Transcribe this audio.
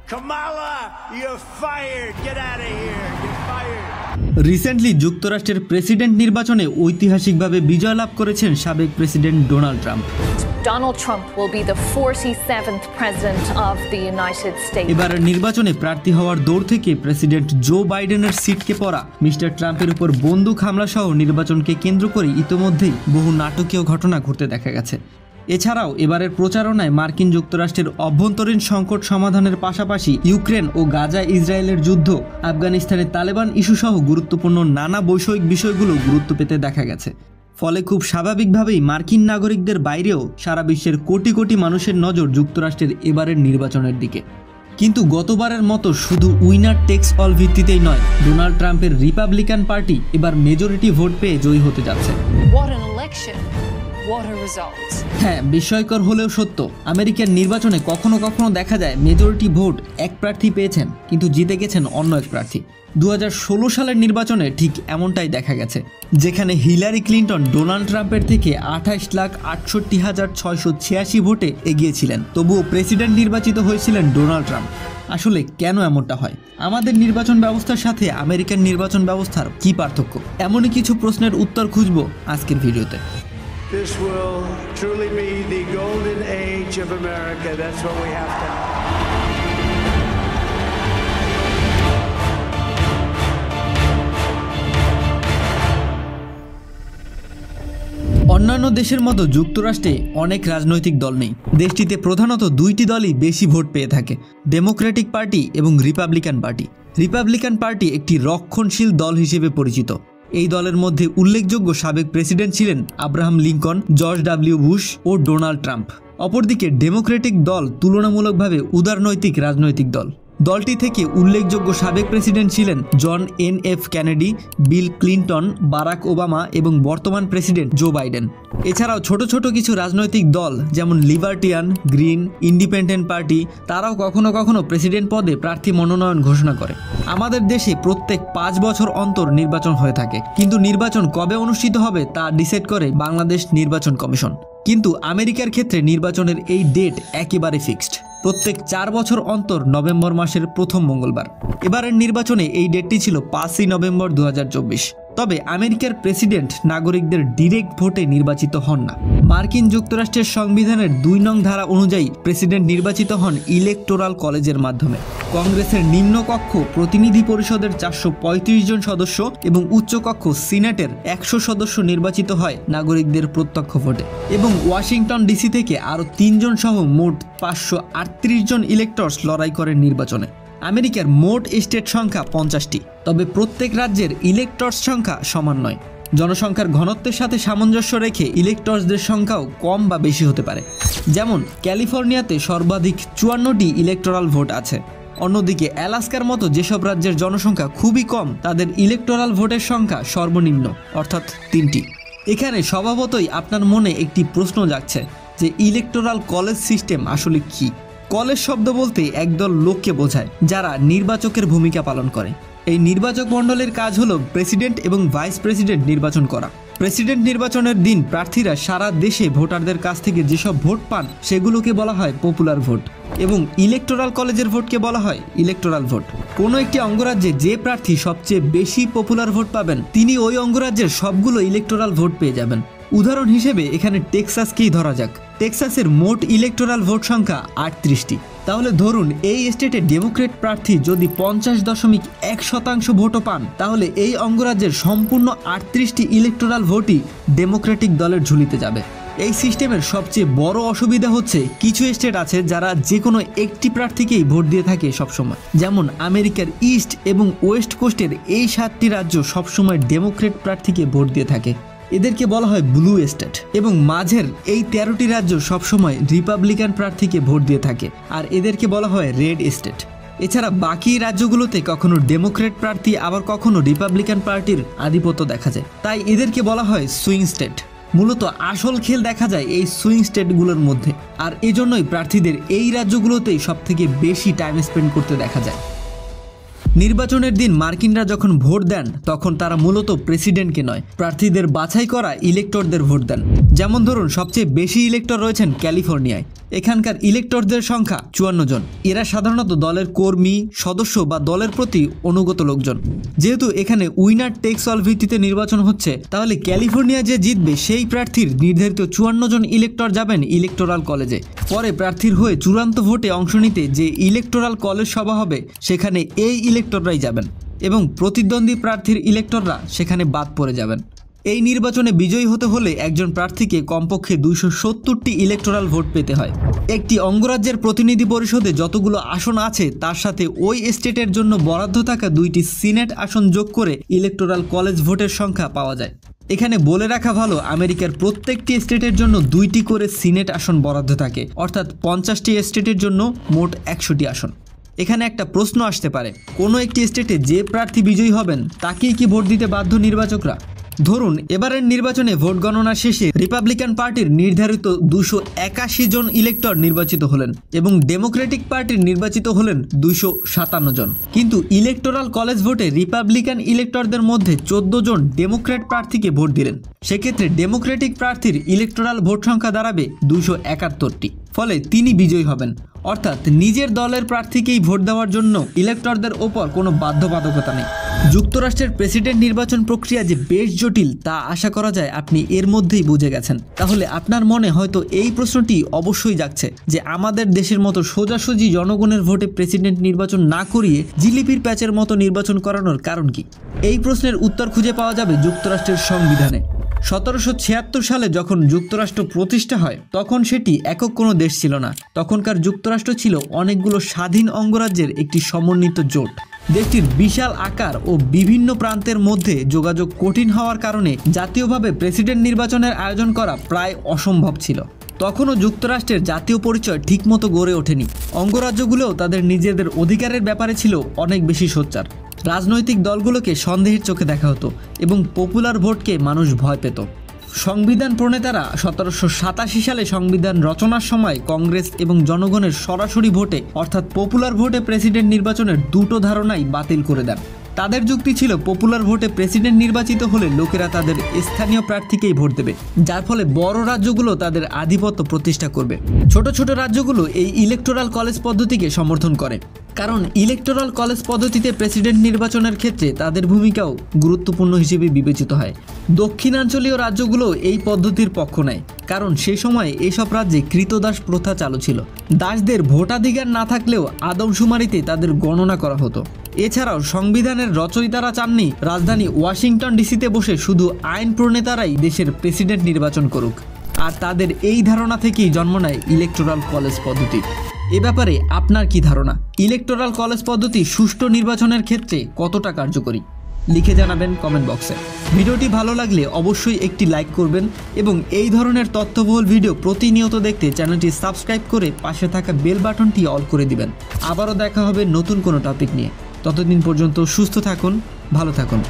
Kamala, you're fired. Get out of here. You're fired. Recently যুক্তরাষ্ট্রের president নির্বাচনে ঐতিহাসিকভাবে বিজয় লাভ করেছেন সাবেক president Donald Trump. Donald Trump will be the 47th president of the United States. এবারের নির্বাচনে প্রার্থী হওয়ার দৌড় থেকে প্রেসিডেন্ট জো বাইডেনের সিটকে পড়া মিস্টার ট্রাম্পের উপর বন্দুক হামলা সহ নির্বাচনকে কেন্দ্র করে ইতোমধ্যেই বহু নাটকীয় ঘটনা ঘটতে দেখা গেছে। এছাড়াও এবারের প্রচারণায় মার্কিন যুক্তরাষ্ট্রের অভ্যন্তরীণ সংকট সমাধানের পাশাপাশি ইউক্রেন ও গাজা ইসরায়েলের যুদ্ধ, আফগানিস্তানের তালেবান ইস্যুসহ গুরুত্বপূর্ণ নানা বৈষয়িক বিষয়গুলো গুরুত্ব পেতে দেখা গেছে। ফলে খুব স্বাভাবিকভাবেই মার্কিন নাগরিকদের বাইরেও সারা বিশ্বের কোটি কোটি মানুষের নজর যুক্তরাষ্ট্রের এবারের নির্বাচনের দিকে। কিন্তু গতবারের মতো শুধু উইনার টেক্স অল ভিত্তিতেই নয়, ডোনাল্ড ট্রাম্পের রিপাবলিকান পার্টি এবার মেজরিটি ভোট পেয়ে জয়ী হতে যাচ্ছে। What an election. What a result. হ্যাঁ, বিস্ময়কর হলেও সত্য, আমেরিকার নির্বাচনে কখনো কখনো দেখা যায় মেজরিটি ভোট এক প্রার্থী পেয়েছেন কিন্তু জিতে গেছেন অন্য এক প্রার্থী। 2016 সালের নির্বাচনে ঠিক এমনটাই দেখা গেছে, যেখানে হিলারি ক্লিন্টন ডোনাল্ড ট্রাম্পের থেকে 28,68,686 ভোটে এগিয়েছিলেন, তবুও প্রেসিডেন্ট নির্বাচিত হয়েছিলেন ডোনাল্ড ট্রাম্প। আসলে কেন এমনটা হয়? আমাদের নির্বাচন ব্যবস্থার সাথে আমেরিকান নির্বাচন ব্যবস্থার কি পার্থক্য? এমনই কিছু প্রশ্নের উত্তর খুঁজব আজকের ভিডিওতে। This will truly be the golden age of America. That's what we have to have. অন্যান্য দেশের মতো যুক্তরাষ্ট্রে অনেক রাজনৈতিক দল নেই। দেশটিতে প্রধানত দুইটি দলই বেশি ভোট পেয়ে থাকে, ডেমোক্রেটিক পার্টি এবং রিপাবলিকান পার্টি। রিপাবলিকান পার্টি একটি রক্ষণশীল দল হিসেবে পরিচিত। এই দলের মধ্যে উল্লেখযোগ্য সাবেক প্রেসিডেন্ট ছিলেন Abraham Lincoln, George W Bush ও ডোনাল্ড ট্রাম্প। অপরদিকে ডেমোক্রেটিক দল তুলনামূলকভাবে উদারনৈতিক রাজনৈতিক দল। দলটি থেকে উল্লেখযোগ্য সাবেক প্রেসিডেন্ট ছিলেন John NF. Kennedy, Bill Clinton, Barack Obama এবং বর্তমান প্রেসিডেন্ট জো বাইডেন। এছাড়াও ছোট ছোট কিছু রাজনৈতিক দল যেমন লিবার্টিয়ান, গ্রিন, ইন্ডিপেন্ডেন্ট পার্টি, তারাও কখনো কখনো প্রেসিডেন্ট পদে প্রার্থী মনোনয়ন ঘোষণা করে। আমাদের দেশে প্রত্যেক 5 বছর অন্তর নির্বাচন হয়ে থাকে, কিন্তু নির্বাচন কবে অনুষ্ঠিত হবে তা ডিসাইড করে বাংলাদেশ নির্বাচন কমিশন। কিন্তু আমেরিকার ক্ষেত্রে নির্বাচনের এই ডেট একেবারে ফিক্সড, প্রত্যেক 4 বছর অন্তর নভেম্বর মাসের প্রথম মঙ্গলবার। এবারের নির্বাচনে এই ডেটটি ছিল 5ই নভেম্বর 2024। তবে আমেরিকার প্রেসিডেন্ট নাগরিকদের ডিরেক্ট ভোটে নির্বাচিত হন না। মার্কিন যুক্তরাষ্ট্রের সংবিধানের 2 নং ধারা অনুযায়ী প্রেসিডেন্ট নির্বাচিত হন ইলেকটোরাল কলেজের মাধ্যমে। কংগ্রেসের নিম্নকক্ষ প্রতিনিধি পরিষদের 435 জন সদস্য এবং উচ্চকক্ষ সিনেটের 100 সদস্য নির্বাচিত হয় নাগরিকদের প্রত্যক্ষ ভোটে। এবং ওয়াশিংটন ডিসি থেকে আরও 3 জন সহ মোট 538 জন ইলেক্টরস লড়াই করেন নির্বাচনে। আমেরিকার মোট স্টেট সংখ্যা 50টি, তবে প্রত্যেক রাজ্যের ইলেক্টরস সংখ্যা সমান নয়। জনসংখ্যার ঘনত্বের সাথে সামঞ্জস্য রেখে ইলেক্টরসদের সংখ্যাও কম বা বেশি হতে পারে। যেমন ক্যালিফোর্নিয়াতে সর্বাধিক 54টি ইলেকটোরাল ভোট আছে। অন্যদিকে অ্যালাস্কার মতো যেসব রাজ্যের জনসংখ্যা খুবই কম, তাদের ইলেকটোরাল ভোটের সংখ্যা সর্বনিম্ন, অর্থাৎ 3টি। এখানে স্বভাবতই আপনার মনে একটি প্রশ্ন জাগছে যে ইলেকটোরাল কলেজ সিস্টেম আসলে কি? কলেজ শব্দ বলতে একদল লোককে বোঝায় যারা নির্বাচকের ভূমিকা পালন করে। এই নির্বাচক মণ্ডলীর কাজ হলো প্রেসিডেন্ট এবং ভাইস প্রেসিডেন্ট নির্বাচন করা। প্রেসিডেন্ট নির্বাচনের দিন প্রার্থীরা সারা দেশে ভোটারদের কাছ থেকে যেসব ভোট পান সেগুলোকে বলা হয় পপুলার ভোট, এবং ইলেকটোরাল কলেজের ভোটকে বলা হয় ইলেকটোরাল ভোট। কোনো একটি অঙ্গরাজ্যে যে প্রার্থী সবচেয়ে বেশি পপুলার ভোট পাবেন তিনি ওই অঙ্গরাজ্যের সবগুলো ইলেকটোরাল ভোট পেয়ে যাবেন। উদাহরণ হিসেবে এখানে টেক্সাসকেই ধরা যাক। টেক্সাসের মোট ইলেকটোরাল ভোট সংখ্যা 38টি। তাহলে ধরুন এই স্টেটে ডেমোক্রেট প্রার্থী যদি 50.1% ভোটও পান, তাহলে এই অঙ্গরাজ্যের সম্পূর্ণ 38টি ইলেকটোরাল ভোটই ডেমোক্রেটিক দলের ঝুলিতে যাবে। এই সিস্টেমের সবচেয়ে বড় অসুবিধা হচ্ছে কিছু স্টেট আছে যারা যে কোনো একটি প্রার্থীকেই ভোট দিয়ে থাকে সবসময়। যেমন আমেরিকার ইস্ট এবং ওয়েস্ট কোস্টের এই 7টি রাজ্য সবসময় ডেমোক্রেট প্রার্থীকে ভোট দিয়ে থাকে, এদেরকে বলা হয় ব্লু স্টেট। এবং মাঝের এই 13টি রাজ্য সবসময় রিপাবলিকান প্রার্থীকে ভোট দিয়ে থাকে, আর এদেরকে বলা হয় রেড স্টেট। এছাড়া বাকি রাজ্যগুলোতে কখনো ডেমোক্রেট প্রার্থী আবার কখনো রিপাবলিকান পার্টির আধিপত্য দেখা যায়, তাই এদেরকে বলা হয় সুইং স্টেট। মূলত আসল খেল দেখা যায় এই সুইং স্টেটগুলোর মধ্যে, আর এজন্যই প্রার্থীদের এই রাজ্যগুলোতেই সবথেকে বেশি টাইম স্পেন্ড করতে দেখা যায়। নির্বাচনের দিন মার্কিনরা যখন ভোট দেন তখন তারা মূলত প্রেসিডেন্টকে নয়, প্রার্থীদের বাছাই করা ইলেক্টরদের ভোট দেন। যেমন ধরুন সবচেয়ে বেশি ইলেক্টর রয়েছেন ক্যালিফোর্নিয়ায়, এখানকার ইলেক্টরদের সংখ্যা 54 জন। এরা সাধারণত দলের কর্মী, সদস্য বা দলের প্রতি অনুগত লোকজন। যেহেতু এখানে উইনার টেকস অল ভিত্তিতে নির্বাচন হচ্ছে, তাহলে ক্যালিফোর্নিয়া যে জিতবে সেই প্রার্থীর নির্ধারিত 54 জন ইলেক্টর যাবেন ইলেকটোরাল কলেজে। পরে প্রার্থীর হয়ে চূড়ান্ত ভোটে অংশ নিতে যে ইলেকটোরাল কলেজ সভা হবে সেখানে এই ইলেক্টররাই যাবেন এবং প্রতিদ্বন্দ্বী প্রার্থীর ইলেক্টররা সেখানে বাদ পড়ে যাবেন। এই নির্বাচনে বিজয়ী হতে হলে একজন প্রার্থীকে কমপক্ষে 270টি ইলেকটোরাল ভোট পেতে হয়। একটি অঙ্গরাজ্যের প্রতিনিধি পরিষদে যতগুলো আসন আছে তার সাথে ওই স্টেটের জন্য বরাদ্দ থাকা 2টি সিনেট আসন যোগ করে ইলেকটোরাল কলেজ ভোটের সংখ্যা পাওয়া যায়। এখানে বলে রাখা ভালো, আমেরিকার প্রত্যেকটি স্টেটের জন্য 2টি করে সিনেট আসন বরাদ্দ থাকে, অর্থাৎ 50টি স্টেটের জন্য মোট 100টি আসন। এখানে একটা প্রশ্ন আসতে পারে, কোনো একটি স্টেটে যে প্রার্থী বিজয়ী হবেন তাকেই কি ভোট দিতে বাধ্য নির্বাচকরা? ধরুন এবারের নির্বাচনে ভোট গণনা শেষে রিপাবলিকান পার্টির নির্ধারিত 281 জন ইলেক্টর নির্বাচিত হলেন এবং ডেমোক্রেটিক পার্টির নির্বাচিত হলেন 257 জন। কিন্তু ইলেকটোরাল কলেজ ভোটে রিপাবলিকান ইলেক্টরদের মধ্যে 14 জন ডেমোক্র্যাট প্রার্থীকে ভোট দিলেন। সেক্ষেত্রে ডেমোক্রেটিক প্রার্থীর ইলেকটোরাল ভোট সংখ্যা দাঁড়াবে 271টি। ফলে তিনি বিজয়ী হবেন। অর্থাৎ নিজের দলের প্রার্থীকেই ভোট দেওয়ার জন্য ইলেক্টরদের ওপর কোনো বাধ্যবাধকতা নেই। যুক্তরাষ্ট্রের প্রেসিডেন্ট নির্বাচন প্রক্রিয়া যে বেশ জটিল তা আশা করা যায় আপনি এর মধ্যেই বুঝে গেছেন। তাহলে আপনার মনে হয়তো এই প্রশ্নটি অবশ্যই জাগছে যে আমাদের দেশের মতো সোজাসুজি জনগণের ভোটে প্রেসিডেন্ট নির্বাচন না করিয়ে জিলিপির প্যাচের মতো নির্বাচন করানোর কারণ কি? এই প্রশ্নের উত্তর খুঁজে পাওয়া যাবে যুক্তরাষ্ট্রের সংবিধানে। 1776 সালে যখন যুক্তরাষ্ট্র প্রতিষ্ঠা হয় তখন সেটি একক কোনো দেশ ছিল না। তখনকার যুক্তরাষ্ট্র ছিল অনেকগুলো স্বাধীন অঙ্গরাজ্যের একটি সমন্বিত জোট। দেশটির বিশাল আকার ও বিভিন্ন প্রান্তের মধ্যে যোগাযোগ কঠিন হওয়ার কারণে জাতীয়ভাবে প্রেসিডেন্ট নির্বাচনের আয়োজন করা প্রায় অসম্ভব ছিল। তখনও যুক্তরাষ্ট্রের জাতীয় পরিচয় ঠিকমতো গড়ে ওঠেনি। অঙ্গরাজ্যগুলোও তাদের নিজেদের অধিকারের ব্যাপারে ছিল অনেক বেশি সোচ্চার। রাজনৈতিক দলগুলোকে সন্দেহের চোখে দেখা হতো এবং পপুলার ভোটকে মানুষ ভয় পেত। সংবিধান প্রণেতারা 1787 সালে সংবিধান রচনার সময় কংগ্রেস এবং জনগণের সরাসরি ভোটে অর্থাৎ পপুলার ভোটে প্রেসিডেন্ট নির্বাচনের দুটো ধারণাই বাতিল করে দেন। তাদের যুক্তি ছিল পপুলার ভোটে প্রেসিডেন্ট নির্বাচিত হলে লোকেরা তাদের স্থানীয় প্রার্থীকেই ভোট দেবে, যার ফলে বড় রাজ্যগুলো তাদের আধিপত্য প্রতিষ্ঠা করবে। ছোট ছোট রাজ্যগুলো এই ইলেকটোরাল কলেজ পদ্ধতিকে সমর্থন করে, কারণ ইলেকটোরাল কলেজ পদ্ধতিতে প্রেসিডেন্ট নির্বাচনের ক্ষেত্রে তাদের ভূমিকাও গুরুত্বপূর্ণ হিসেবে বিবেচিত হয়। দক্ষিণাঞ্চলীয় রাজ্যগুলো এই পদ্ধতির পক্ষ নেয়, কারণ সে সময় এসব রাজ্যে কৃতদাস প্রথা চালু ছিল। দাসদের ভোটাধিকার না থাকলেও আদমশুমারিতে তাদের গণনা করা হতো। এছাড়াও সংবিধানের রচয়িতারা চাননি রাজধানী ওয়াশিংটন ডিসিতে বসে শুধু আইন প্রণেতারাই দেশের প্রেসিডেন্ট নির্বাচন করুক, আর তাদের এই ধারণা থেকেই জন্ম নেয় ইলেকটোরাল কলেজ পদ্ধতি। এ ব্যাপারে আপনার কি ধারণা? ইলেকটোরাল কলেজ পদ্ধতি সুষ্ঠু নির্বাচনের ক্ষেত্রে কতটা কার্যকরী? লিখে জানাবেন কমেন্ট বক্সে। ভিডিওটি ভালো লাগলে অবশ্যই একটি লাইক করবেন এবং এই ধরনের তথ্যবহুল ভিডিও প্রতিনিয়ত দেখতে চ্যানেলটি সাবস্ক্রাইব করে পাশে থাকা বেল বাটনটি অল করে দিবেন। আবারও দেখা হবে নতুন কোনো টপিক নিয়ে। ততদিন পর্যন্ত সুস্থ থাকুন, ভালো থাকুন।